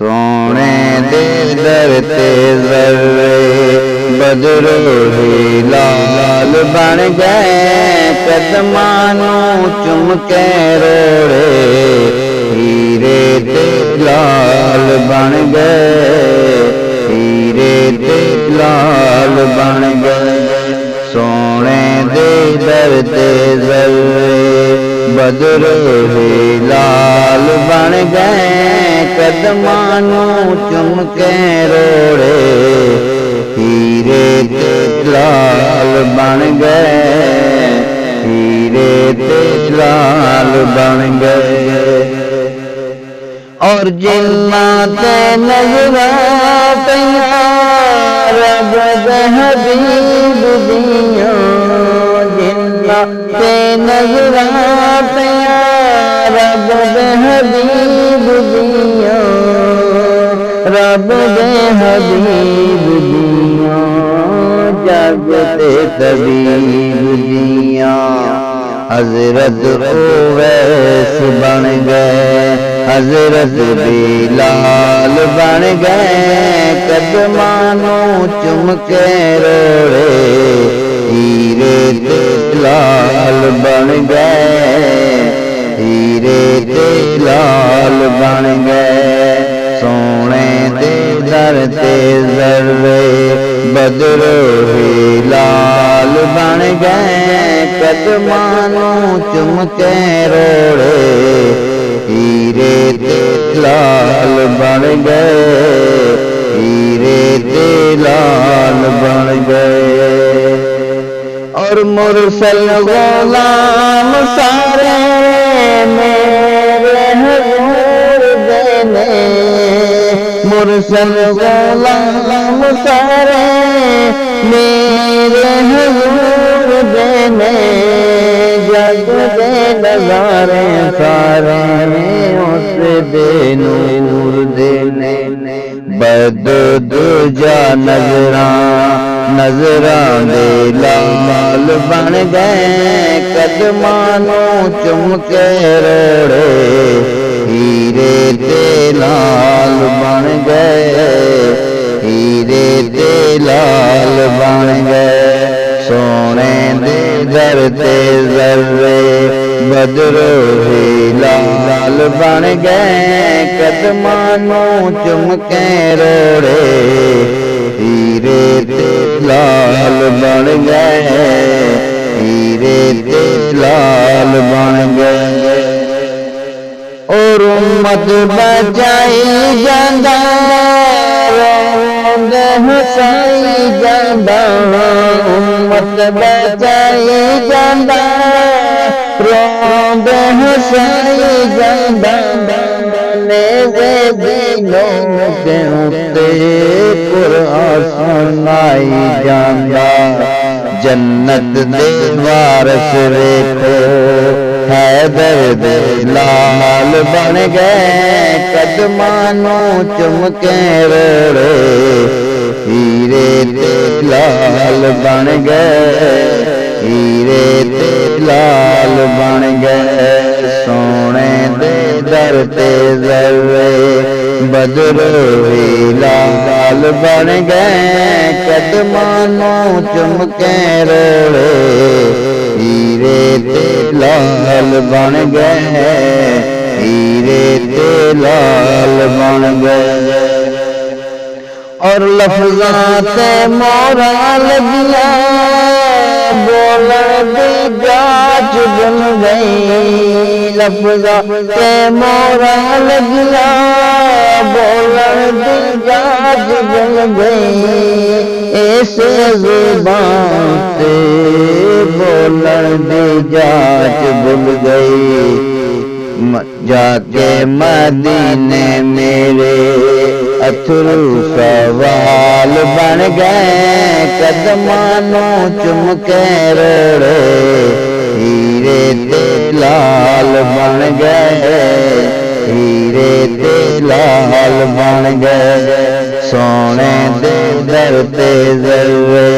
सोने दे दर ते जर्रे बदरो ही लाल बन गए, कदमां नूं चुम के रोड़े हीरे ते लाल बन गए, हीरे ते लाल बन गए। सोने दे दर ते जर्रे बदरो ही लाल बन गए, कदमां नूं चुम के रोड़े हीरे ते लाल बन गए, हीरे ते लाल बन गए। और जिन्नां ते नज़रां पईयां रब दे हबीब दियां, जिन्नां ते नज़रां पईयां रब दे हबीब दियां, रब दे हबीब दियां, जग ते तबीब दियां। हज़रत उवैस बन गए, हज़रत बिलाल बन गए, कदमां नूं चुम के रोड़े हीरे ते लाल बन गए, हीरे ते लाल बन गए। सोने दे दर ते जर्रे बदरो ही लाल बन गए, कदमां नूं चुम के रोड़े हीरे ते लाल बन गए, हीरे ते लाल बन गए। और मुरसल गुलाम सारे मेरे हुजूर देने, मुरसल गुलाम सारे मेरे हुजूर देने, जग दे नज़ारे सारे उस दे नूर देने। बदो दूजा नज़रां दे लाल बन गए, कदमां नूं चुम के रोड़े हीरे ते लाल बन गए, हीरे ते लाल बन गए। सोने दे दर ते जर्रे बदरो ही लाल बन गए, कदमां नूं चुम के रोड़े हीरे ते लाल बन गए, हीरे ते लाल बन गए। और उम्मत बचाई जांदा, रोंदे हसाई जांदा, उम्मत बचाई जांदा, रोंदे हसाई जांदा, नेज़े दीनों के उत्ते कुरान सुनाई जांदा। जन्नत दे वारस वेखो हैदर दे लाल बन गए, कदमां नूं चुम के रोड़े हीरे ते लाल बन गए, हीरे ते लाल बन गए। सोने दे दर ते जर्रे बदरो ही लाल बन गए, कदमां नूं चुम के रोड़े हीरे ते लाल बन गए, हीरे ते लाल बन गए। और लफ्ज़ां ते मोहरां लगियां, बोलण दी जाच बन गई, लफ्ज़ां ते मोहरां लगियां, बोलण दी जाच बन गई। इस ज़ुबान ते बोलण दी जाच भूल गई, जाके मदीने मेरे अथरू सवाल बन गए, कदमां नूं चुम के रोड़े हीरे ते लाल बन गए, हीरे ते लाल बन गए। सोने दे दर ते जर्रे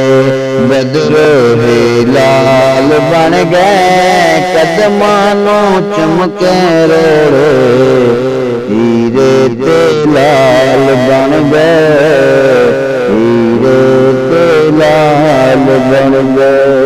बदरो ही लाल बन गए, कदमां नूं चुम के रोड़े हीरे ते लाल बन गए, हीरे ते लाल बन गए।